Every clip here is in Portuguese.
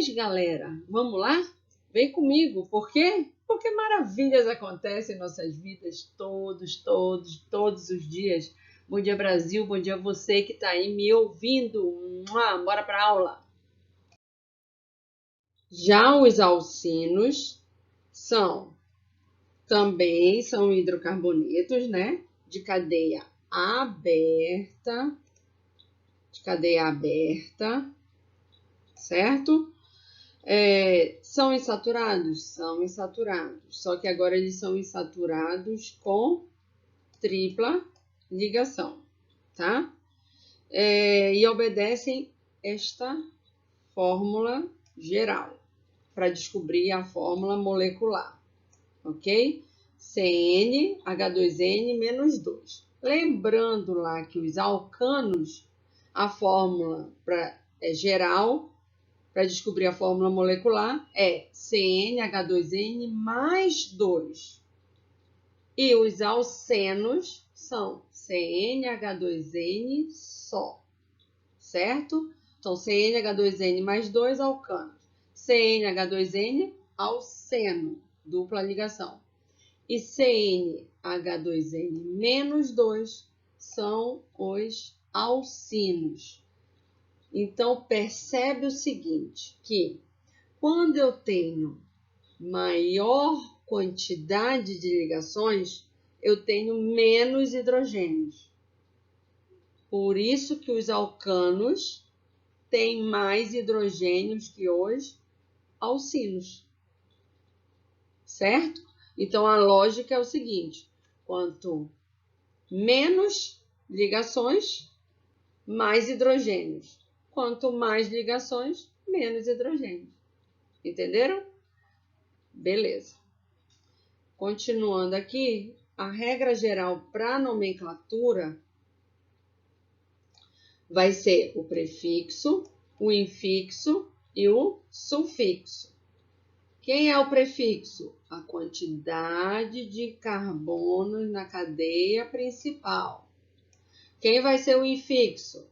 galera. Vamos lá? Vem comigo. Por quê? Porque maravilhas acontecem em nossas vidas todos os dias. Bom dia, Brasil. Bom dia você que está aí me ouvindo. Bora para a aula. Já os alcinos também são hidrocarbonetos, né? De cadeia aberta, certo? São insaturados? São insaturados. Só que agora eles são insaturados com tripla ligação, tá? E obedecem esta fórmula geral para descobrir a fórmula molecular, ok? CnH2n menos 2. Lembrando lá que os alcanos, a fórmula geral para descobrir a fórmula molecular é CnH2n mais 2. E os alcenos são CnH2n só, certo? Então, CnH2n mais 2 alcanos. CnH2n alceno, dupla ligação. E CnH2n menos 2 são os alcinos. Então, percebe o seguinte, que quando eu tenho maior quantidade de ligações, eu tenho menos hidrogênios. Por isso que os alcanos têm mais hidrogênios que os alcinos, certo? Então, a lógica é o seguinte, quanto menos ligações, mais hidrogênios. Quanto mais ligações, menos hidrogênio. Entenderam? Beleza. Continuando aqui, a regra geral para nomenclatura vai ser o prefixo, o infixo e o sufixo. Quem é o prefixo? A quantidade de carbonos na cadeia principal. Quem vai ser o infixo?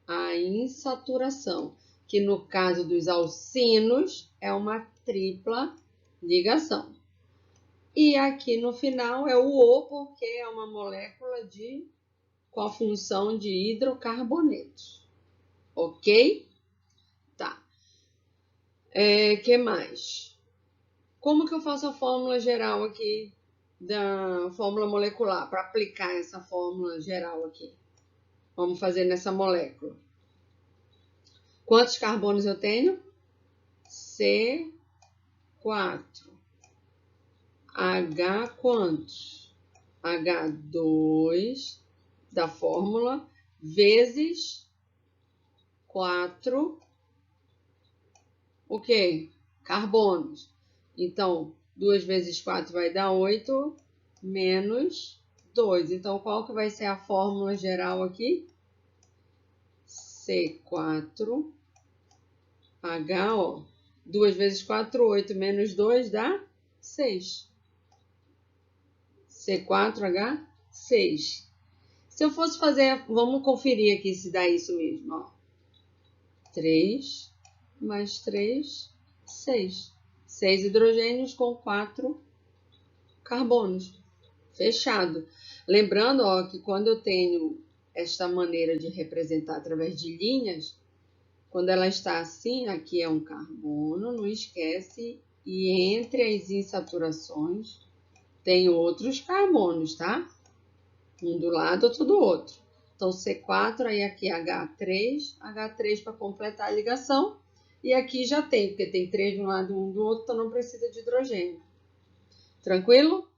A insaturação, que no caso dos alcinos é uma tripla ligação. E aqui no final é o O, porque é uma molécula com a função de hidrocarbonetos. Ok? Tá. Que mais? Como que eu faço a fórmula geral aqui, da fórmula molecular, para aplicar essa fórmula geral aqui? Vamos fazer nessa molécula. Quantos carbonos eu tenho? C4. H quantos? H2 da fórmula vezes 4, o quê? Carbonos. Então, 2 vezes 4 vai dar 8, menos 2. Então, qual que vai ser a fórmula geral aqui? C4H, ó. 2 vezes 4, 8, menos 2 dá 6. C4H6. Se eu fosse fazer, vamos conferir aqui se dá isso mesmo, ó. 3 mais 3, 6. 6 hidrogênios com 4 carbonos. Fechado. Lembrando, ó, que quando eu tenho esta maneira de representar através de linhas, quando ela está assim, aqui é um carbono, não esquece, e entre as insaturações tem outros carbonos, tá? Um do lado, outro do outro. Então, C4, aí aqui H3 para completar a ligação. E aqui já tem, porque tem 3 de um lado e 1 do outro, então não precisa de hidrogênio. Tranquilo?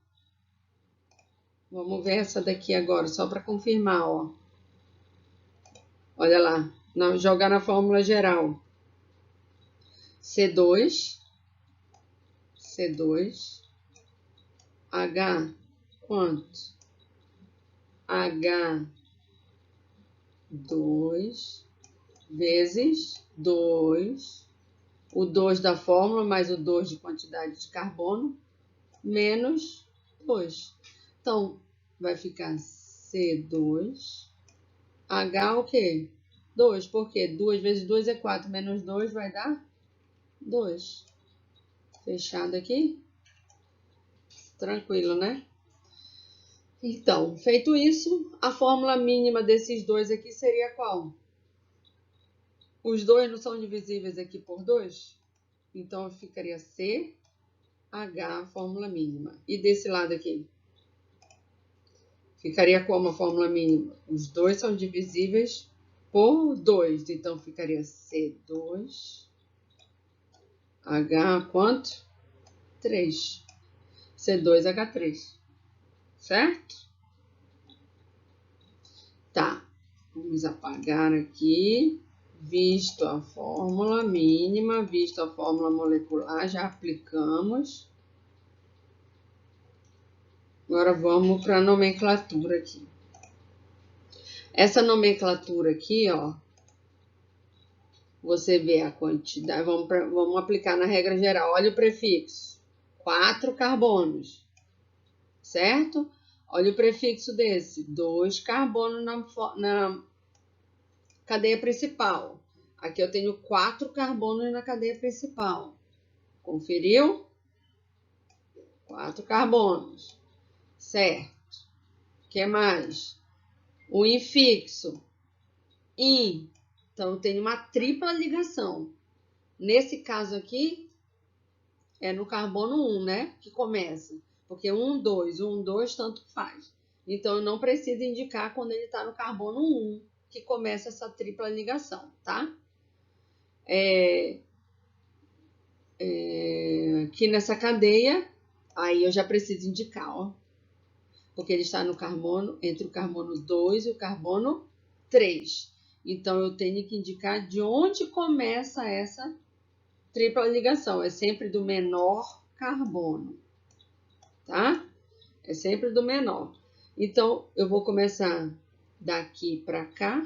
Vamos ver essa daqui agora, só para confirmar, ó. Olha lá, jogar na fórmula geral. C2, H, quanto? H2 vezes 2, o 2 da fórmula mais o 2 de quantidade de carbono, menos 2. Então, vai ficar C2, H o quê? 2, porque 2 vezes 2 é 4, menos 2 vai dar 2. Fechado aqui? Tranquilo, né? Então, feito isso, a fórmula mínima desses dois aqui seria qual? Os dois não são divisíveis aqui por 2? Então, ficaria CH, a fórmula mínima. E desse lado aqui? Ficaria como a fórmula mínima? Os dois são divisíveis por 2. Então, ficaria C2H quanto? 3. C2H3. Certo? Tá. Vamos apagar aqui. Visto a fórmula mínima, visto a fórmula molecular, já aplicamos. Agora vamos para a nomenclatura aqui. Essa nomenclatura aqui, ó, você vê a quantidade, vamos aplicar na regra geral. Olha o prefixo, 4 carbonos, certo? Olha o prefixo desse, 2 carbonos na cadeia principal. Aqui eu tenho 4 carbonos na cadeia principal. Conferiu? 4 carbonos. Certo. O que mais? O infixo. In. Então, eu tenho uma tripla ligação. Nesse caso aqui, é no carbono 1, né? Que começa. Porque 1, 2, 1, 2, tanto faz. Então, eu não preciso indicar quando ele está no carbono 1, que começa essa tripla ligação, tá? Aqui nessa cadeia, aí eu já preciso indicar, ó. Porque ele está no carbono, entre o carbono 2 e o carbono 3. Então, eu tenho que indicar de onde começa essa tripla ligação. É sempre do menor carbono, tá? É sempre do menor. Então, eu vou começar daqui para cá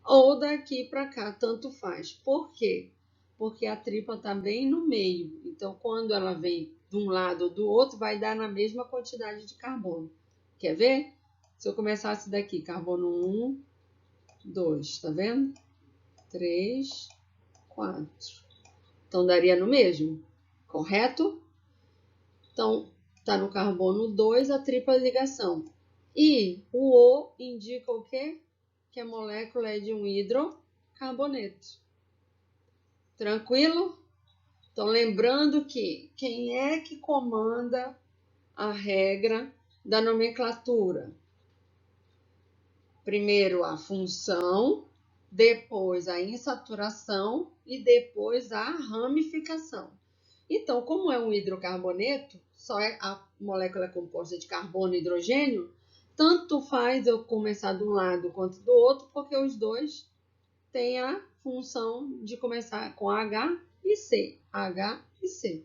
ou daqui para cá, tanto faz. Por quê? Porque a tripla está bem no meio. Então, quando ela vem de um lado ou do outro, vai dar na mesma quantidade de carbono. Quer ver? Se eu começasse daqui, carbono 1, 2, tá vendo? 3, 4. Então, daria no mesmo, correto? Então, tá no carbono 2 a tripla ligação. E o O indica o quê? Que a molécula é de um hidrocarboneto. Tranquilo? Então, lembrando que quem é que comanda a regra da nomenclatura? Primeiro a função, depois a insaturação e depois a ramificação. Então, como é um hidrocarboneto, a molécula é composta de carbono e hidrogênio, tanto faz eu começar de um lado quanto do outro, porque os dois têm a função de começar com H e C. H e C.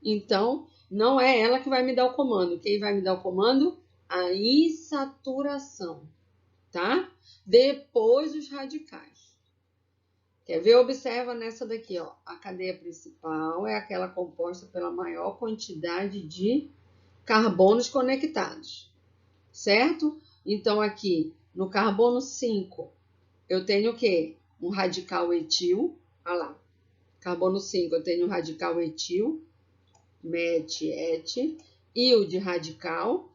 Então, não é ela que vai me dar o comando. Quem vai me dar o comando? A insaturação, tá? Depois os radicais. Quer ver? Observa nessa daqui, ó. A cadeia principal é aquela composta pela maior quantidade de carbonos conectados, certo? Então, aqui, no carbono 5, eu tenho o quê? Um radical etil. Olha lá. Carbono 5, eu tenho um radical etil, met, et, íon de radical.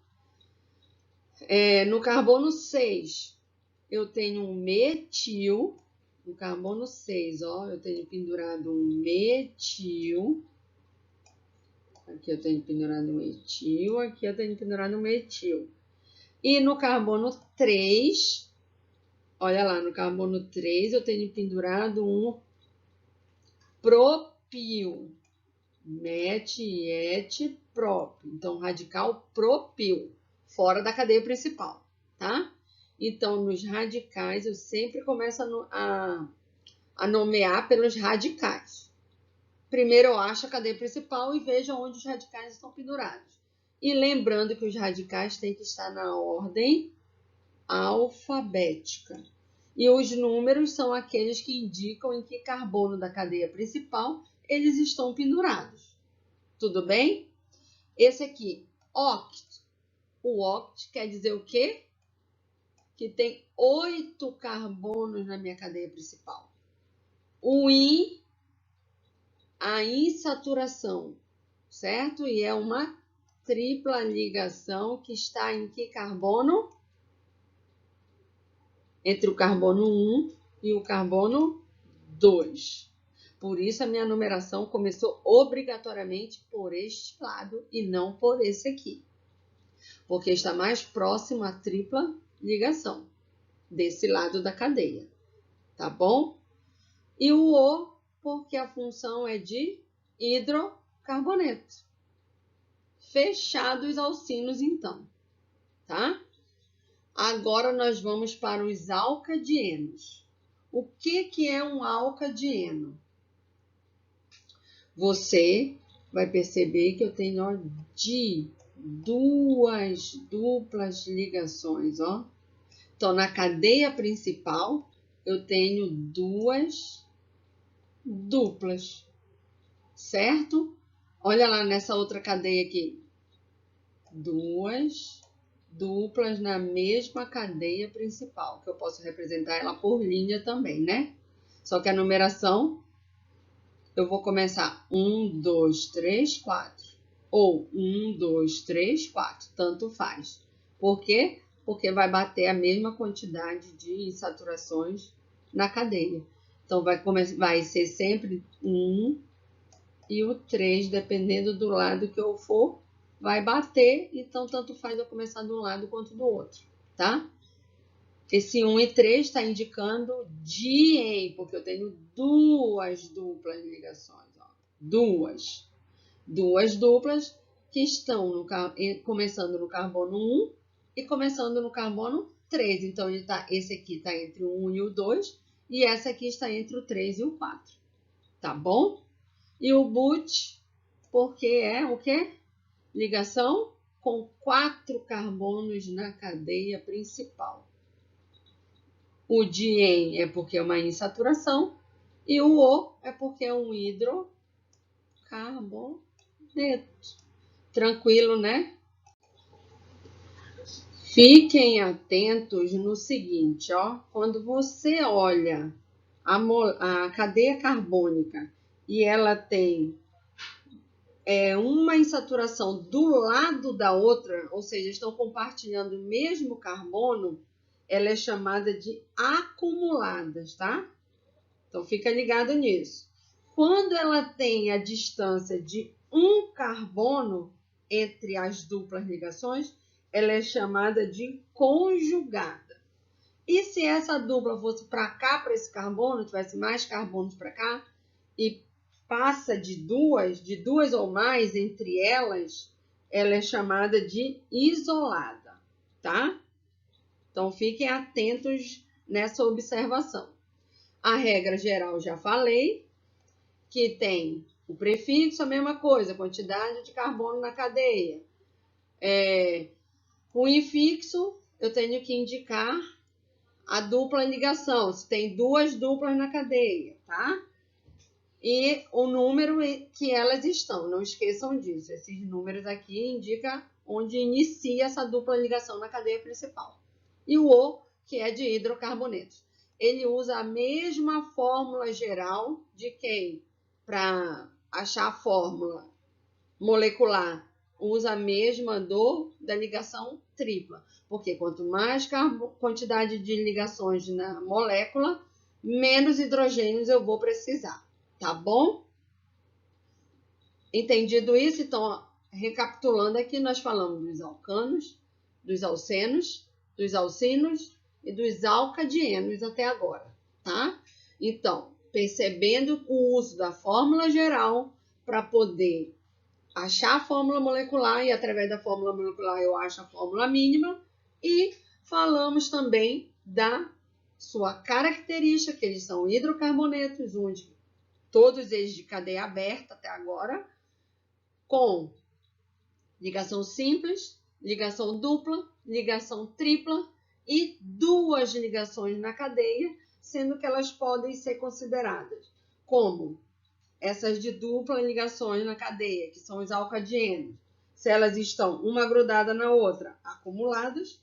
No carbono 6, eu tenho um metil. No carbono 6, ó, eu tenho pendurado um metil. Aqui eu tenho pendurado um etil, aqui eu tenho pendurado um metil. E no carbono 3, olha lá, no carbono 3 eu tenho pendurado um propil. Met, et, prop. Então, radical propil, fora da cadeia principal, tá? Então, nos radicais, eu sempre começo a nomear pelos radicais. Primeiro eu acho a cadeia principal e vejo onde os radicais estão pendurados. E lembrando que os radicais têm que estar na ordem alfabética. E os números são aqueles que indicam em que carbono da cadeia principal eles estão pendurados. Tudo bem? Esse aqui, oct. O oct quer dizer o quê? Que tem 8 carbonos na minha cadeia principal. O in a insaturação, certo? E é uma tripla ligação que está em que carbono? Entre o carbono 1 e o carbono 2. Por isso a minha numeração começou obrigatoriamente por este lado e não por esse aqui. Porque está mais próximo à tripla ligação desse lado da cadeia. Tá bom? E o O, porque a função é de hidrocarboneto. Fechados os alcinos, então. Tá? Agora nós vamos para os alcadienos. O que é um alcadieno? Você vai perceber que eu tenho duas duplas ligações. Ó. Então, na cadeia principal, eu tenho duas duplas, certo? Olha lá nessa outra cadeia aqui. Duas duplas na mesma cadeia principal, que eu posso representar ela por linha também, né? Só que a numeração, eu vou começar 1, 2, 3, 4. Ou 1, 2, 3, 4. Tanto faz. Por quê? Porque vai bater a mesma quantidade de insaturações na cadeia. Então, vai ser sempre 1 e o 3, dependendo do lado que eu for, vai bater. Então, tanto faz eu começar de um lado quanto do outro, tá? Esse 1 e 3 está indicando diém, porque eu tenho duas duplas ligações. Ó. Duas duplas que estão começando no carbono 1 e começando no carbono 3. Então, esse aqui está entre o 1 e o 2 e essa aqui está entre o 3 e o 4. Tá bom? E o but, porque é o quê? Ligação com 4 carbonos na cadeia principal. O diém é porque é uma insaturação e o O é porque é um hidrocarboneto. Tranquilo, né? Fiquem atentos no seguinte, ó. Quando você olha a cadeia carbônica e ela tem uma insaturação do lado da outra, ou seja, estão compartilhando o mesmo carbono, ela é chamada de acumuladas, tá? Então, fica ligado nisso. Quando ela tem a distância de um carbono entre as duplas ligações, ela é chamada de conjugada. E se essa dupla fosse para cá, para esse carbono, tivesse mais carbonos para cá, e passa de duas ou mais entre elas, ela é chamada de isolada, tá? Então, fiquem atentos nessa observação. A regra geral já falei, que tem o prefixo, a mesma coisa, quantidade de carbono na cadeia. O infixo, eu tenho que indicar a dupla ligação, se tem duas duplas na cadeia, tá? E o número que elas estão, não esqueçam disso. Esses números aqui indicam onde inicia essa dupla ligação na cadeia principal. E o O, que é de hidrocarbonetos. Ele usa a mesma fórmula geral de quem? Para achar a fórmula molecular, usa a mesma da ligação tripla. Porque quanto mais quantidade de ligações na molécula, menos hidrogênios eu vou precisar. Tá bom? Entendido isso? Então, recapitulando aqui, nós falamos dos alcanos, dos alcenos, dos alcinos e dos alcadienos até agora, tá? Então, percebendo o uso da fórmula geral para poder achar a fórmula molecular e através da fórmula molecular eu acho a fórmula mínima e falamos também da sua característica, que eles são hidrocarbonetos, onde todos eles de cadeia aberta até agora, com ligação simples, ligação dupla, ligação tripla e duas ligações na cadeia, sendo que elas podem ser consideradas como essas de dupla ligações na cadeia, que são os alcadienos. Se elas estão uma grudada na outra, acumuladas,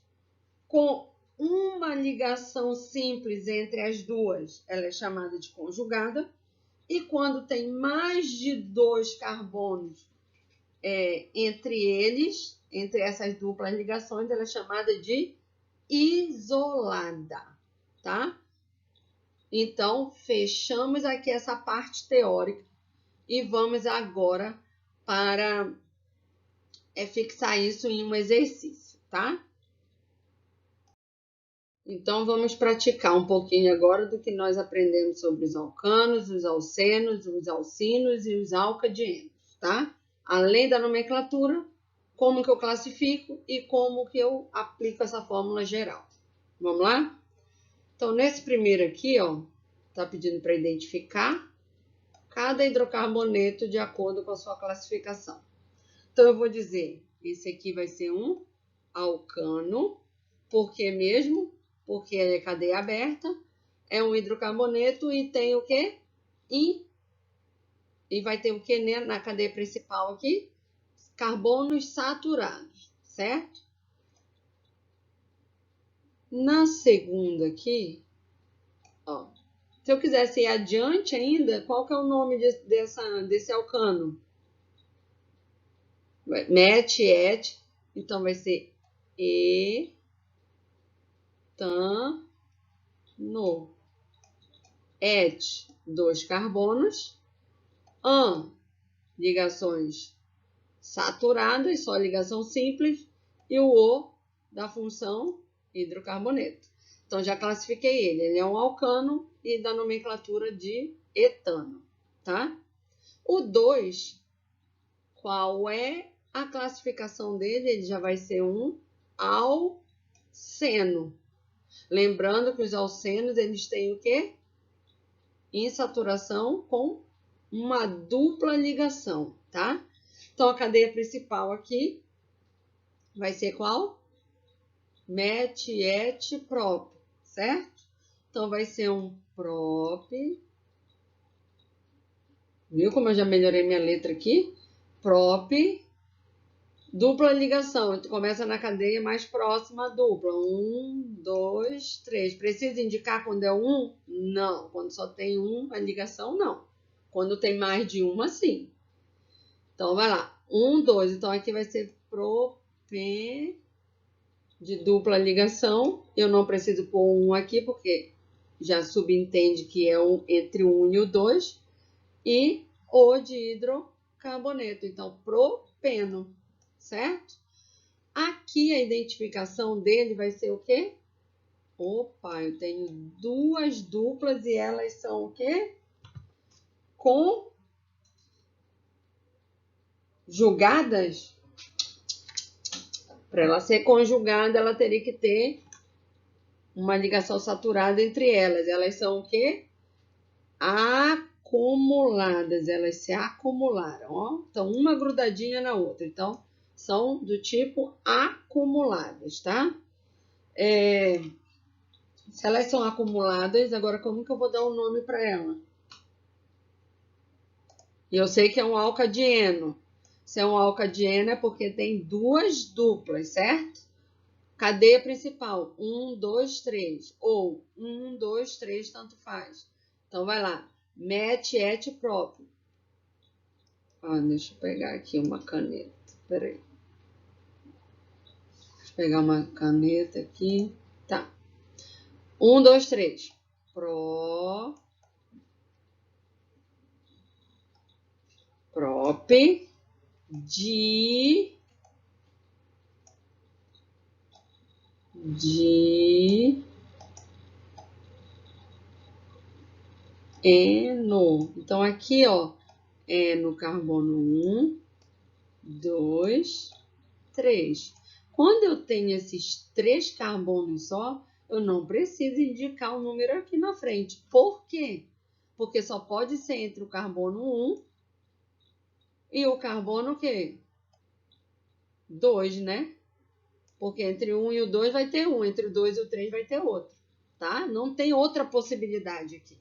com uma ligação simples entre as duas, ela é chamada de conjugada. E quando tem mais de 2 carbonos entre eles, entre essas duplas ligações, ela é chamada de isolada, tá? Então, fechamos aqui essa parte teórica e vamos agora para fixar isso em um exercício, tá? Então, vamos praticar um pouquinho agora do que nós aprendemos sobre os alcanos, os alcenos, os alcinos e os alcadienos, tá? Além da nomenclatura, como que eu classifico e como que eu aplico essa fórmula geral. Vamos lá? Então, nesse primeiro aqui, ó, tá pedindo para identificar cada hidrocarboneto de acordo com a sua classificação. Então, eu vou dizer, esse aqui vai ser um alcano, por que mesmo? Porque é cadeia aberta, é um hidrocarboneto e tem o quê? E vai ter o quê na cadeia principal aqui? Carbonos saturados, certo? Na segunda aqui, ó, se eu quisesse ir adiante ainda, qual que é o nome desse alcano? Met, et, então vai ser etano. Et, 2 carbonos. Ligações saturadas, só ligação simples. E o O da função hidrocarboneto. Então, já classifiquei ele. Ele é um alcano e da nomenclatura de etano, tá? O 2, qual é a classificação dele? Ele já vai ser um alceno. Lembrando que os alcenos, eles têm o quê? Insaturação com uma dupla ligação, tá? Então, a cadeia principal aqui vai ser qual? Met, et, prop, certo? Então, vai ser um prop. Viu como eu já melhorei minha letra aqui? Prop, dupla ligação. Então, começa na cadeia mais próxima, dupla. 1, 2, 3. Precisa indicar quando é um? Não. Quando só tem a ligação, não. Quando tem mais de uma, sim. Então, vai lá. 1, 2. Então, aqui vai ser propen de dupla ligação. Eu não preciso pôr um aqui, porque já subentende que é entre o 1 e o 2. E O de hidrocarboneto. Então, propeno, certo? Aqui a identificação dele vai ser o quê? Opa, eu tenho 2 duplas e elas são o quê? Conjugadas? Para ela ser conjugada, ela teria que ter uma ligação saturada entre elas. Elas são o quê? Acumuladas. Elas se acumularam, ó. Então, uma grudadinha na outra. Então, são do tipo acumuladas, tá? Se elas são acumuladas, agora como que eu vou dar um nome para ela? E eu sei que é um alcadieno. Se é um alcadieno é porque tem 2 duplas, certo? Cadeia principal, 1, 2, 3. Ou 1, 2, 3, tanto faz. Então, vai lá. Met, et, prop. Deixa eu pegar aqui uma caneta. Peraí. Deixa eu pegar uma caneta aqui. Tá. 1, 2, 3. Prop. De eno. Então, aqui, ó, é no carbono 1, 2, 3. Quando eu tenho esses 3 carbonos só, eu não preciso indicar um número aqui na frente. Por quê? Porque só pode ser entre o carbono 1 e o carbono o quê? 2, né? Porque entre o 1 e o 2 vai ter um, entre o 2 e o 3 vai ter outro, tá? Não tem outra possibilidade aqui.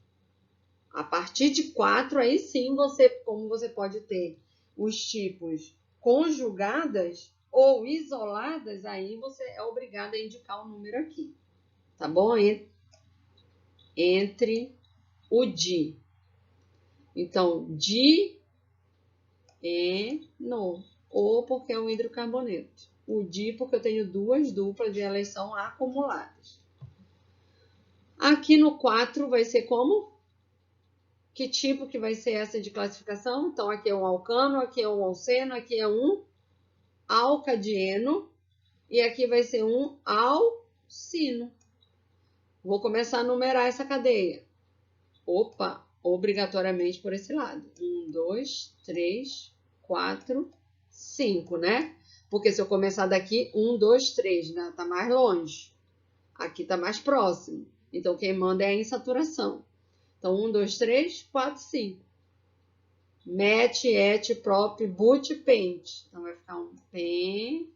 A partir de 4, aí sim, como você pode ter os tipos conjugadas ou isoladas, aí você é obrigado a indicar o número aqui, tá bom? Entre o di. Então, dieno, O porque é um hidrocarboneto. O di porque eu tenho duas duplas e elas são acumuladas. Aqui no 4 vai ser como? Que tipo que vai ser essa de classificação? Então, aqui é um alcano, aqui é um alceno, aqui é um alcadieno e aqui vai ser um alcino. Vou começar a numerar essa cadeia. Opa, obrigatoriamente por esse lado. 1, 2, 3, 4, 5, né? Porque se eu começar daqui, 1, 2, 3, né? Tá mais longe. Aqui tá mais próximo. Então, quem manda é a insaturação. Então, 1, 2, 3, 4, 5. Met, et, prop, but, pent. Então, vai ficar um pen,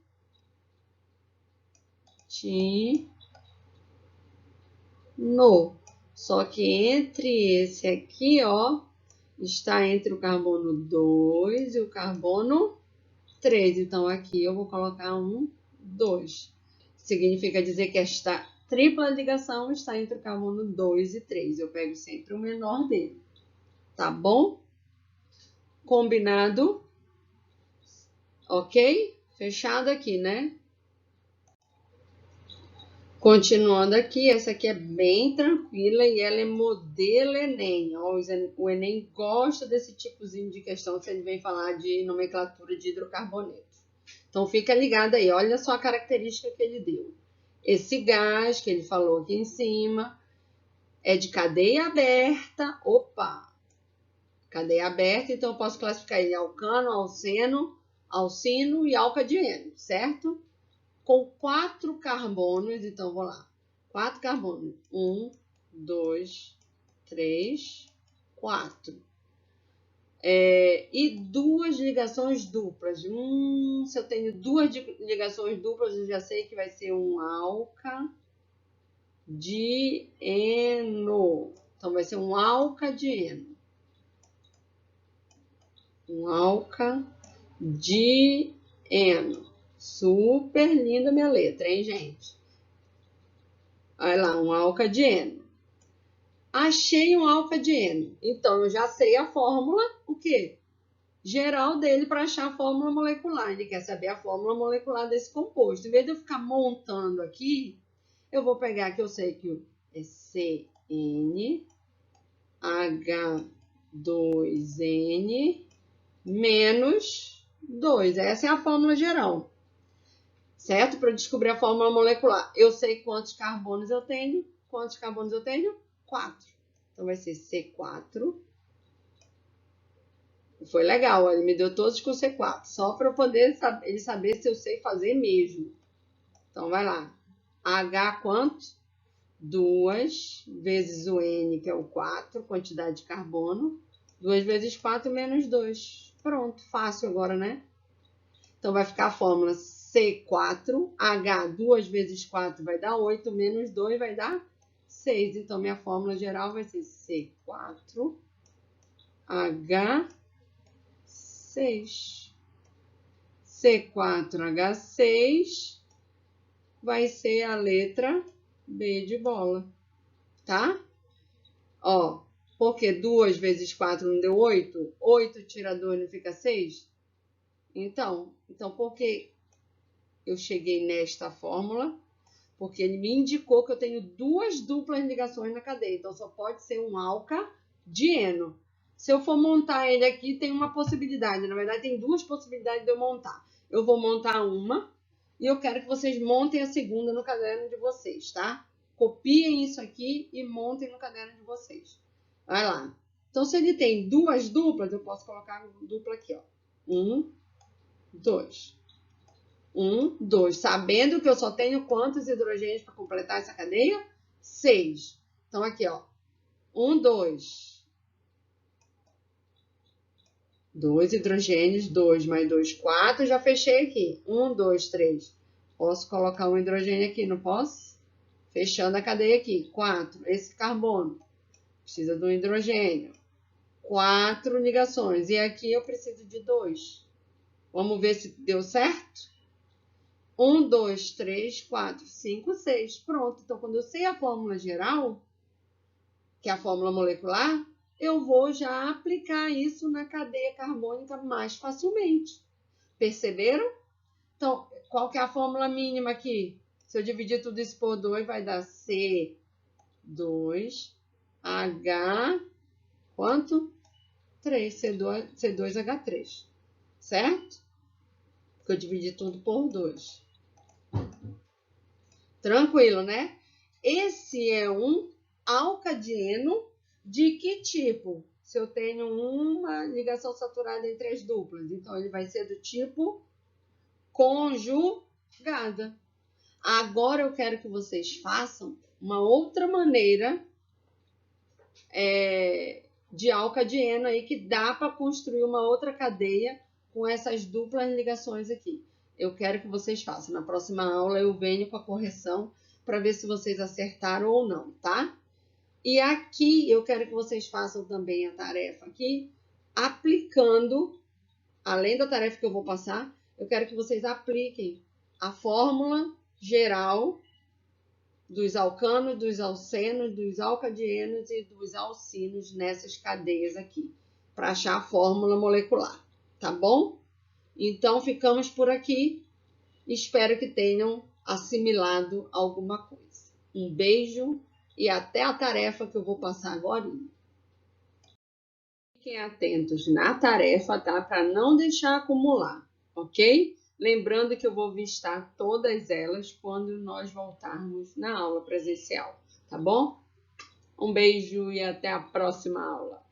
ti, no. Só que entre esse aqui, ó, está entre o carbono 2 e o carbono 3. Então, aqui eu vou colocar um 2. Significa dizer que esta tripla ligação está entre o carbono 2 e 3. Eu pego sempre o menor dele. Tá bom? Combinado? Ok? Fechado aqui, né? Continuando aqui, essa aqui é bem tranquila e ela é modelo Enem. O Enem gosta desse tipozinho de questão se ele vem falar de nomenclatura de hidrocarbonetos. Então, fica ligado aí. Olha só a característica que ele deu. Esse gás que ele falou aqui em cima é de cadeia aberta. Opa! Cadeia aberta, então eu posso classificar ele em alcano, alceno, alcino e alcadieno, certo? Com 4 carbonos, então vou lá. 4 carbonos. 1, 2, 3, 4. E duas ligações duplas. Se eu tenho duas ligações duplas, eu já sei que vai ser um alcadieno. Então, vai ser um alcadieno. Um alcadieno. Super linda minha letra, hein, gente? Olha lá, um alcadieno. Achei um alcadieno. Então, eu já sei a fórmula, o quê? Geral dele para achar a fórmula molecular. Ele quer saber a fórmula molecular desse composto. Em vez de eu ficar montando aqui, eu vou pegar que eu sei que é CnH2n menos 2. Essa é a fórmula geral. Certo? Para descobrir a fórmula molecular. Eu sei quantos carbonos eu tenho. Quantos carbonos eu tenho? 4. Então, vai ser C4. Foi legal, ele me deu todos com C4. Só para poder ele saber se eu sei fazer mesmo. Então, vai lá. H quanto? 2 vezes o N, que é o 4, quantidade de carbono. 2 vezes 4 menos 2. Pronto, fácil agora, né? Então, vai ficar a fórmula C4. H, 2 vezes 4 vai dar 8, menos 2 vai dar 6. Então, minha fórmula geral vai ser C4, H6. C4H6 vai ser a letra B de bola, tá? Ó, porque 2 vezes 4 não deu 8? 8 tira 2 não fica 6? Então, por que eu cheguei nesta fórmula? Porque ele me indicou que eu tenho duas duplas ligações na cadeia. Então, só pode ser um alcadieno. Se eu for montar ele aqui, tem uma possibilidade. Na verdade, tem duas possibilidades de eu montar. Eu vou montar uma e eu quero que vocês montem a segunda no caderno de vocês, tá? Copiem isso aqui e montem no caderno de vocês. Vai lá. Então, se ele tem duas duplas, eu posso colocar dupla aqui, ó. 1, 2. 1, 2. Sabendo que eu só tenho quantos hidrogênios para completar essa cadeia? 6. Então, aqui, ó. 1, 2. 2 hidrogênios, 2 mais 2, 4. Já fechei aqui. 1, 2, 3. Posso colocar um hidrogênio aqui, não posso? Fechando a cadeia aqui. 4. Esse carbono precisa de um hidrogênio. 4 ligações. E aqui eu preciso de 2. Vamos ver se deu certo? 1, 2, 3, 4, 5, 6. Pronto. Então, quando eu sei a fórmula geral, que é a fórmula molecular, eu vou já aplicar isso na cadeia carbônica mais facilmente. Perceberam? Então, qual que é a fórmula mínima aqui? Se eu dividir tudo isso por 2, vai dar C2H, quanto? 3, C2H3, certo? Porque eu dividi tudo por 2. Tranquilo, né? Esse é um alcadieno de que tipo? Se eu tenho uma ligação saturada entre as duplas, então ele vai ser do tipo conjugada. Agora eu quero que vocês façam uma outra maneira de alcadieno aí que dá para construir uma outra cadeia com essas duplas ligações aqui. Eu quero que vocês façam. Na próxima aula eu venho com a correção para ver se vocês acertaram ou não, tá? E aqui eu quero que vocês façam também a tarefa aqui, aplicando, além da tarefa que eu vou passar, eu quero que vocês apliquem a fórmula geral dos alcanos, dos alcenos, dos alcadienos e dos alcinos nessas cadeias aqui, para achar a fórmula molecular, tá bom? Então, ficamos por aqui. Espero que tenham assimilado alguma coisa. Um beijo e até a tarefa que eu vou passar agora. Fiquem atentos na tarefa, tá? Para não deixar acumular, ok? Lembrando que eu vou vistar todas elas quando nós voltarmos na aula presencial, tá bom? Um beijo e até a próxima aula.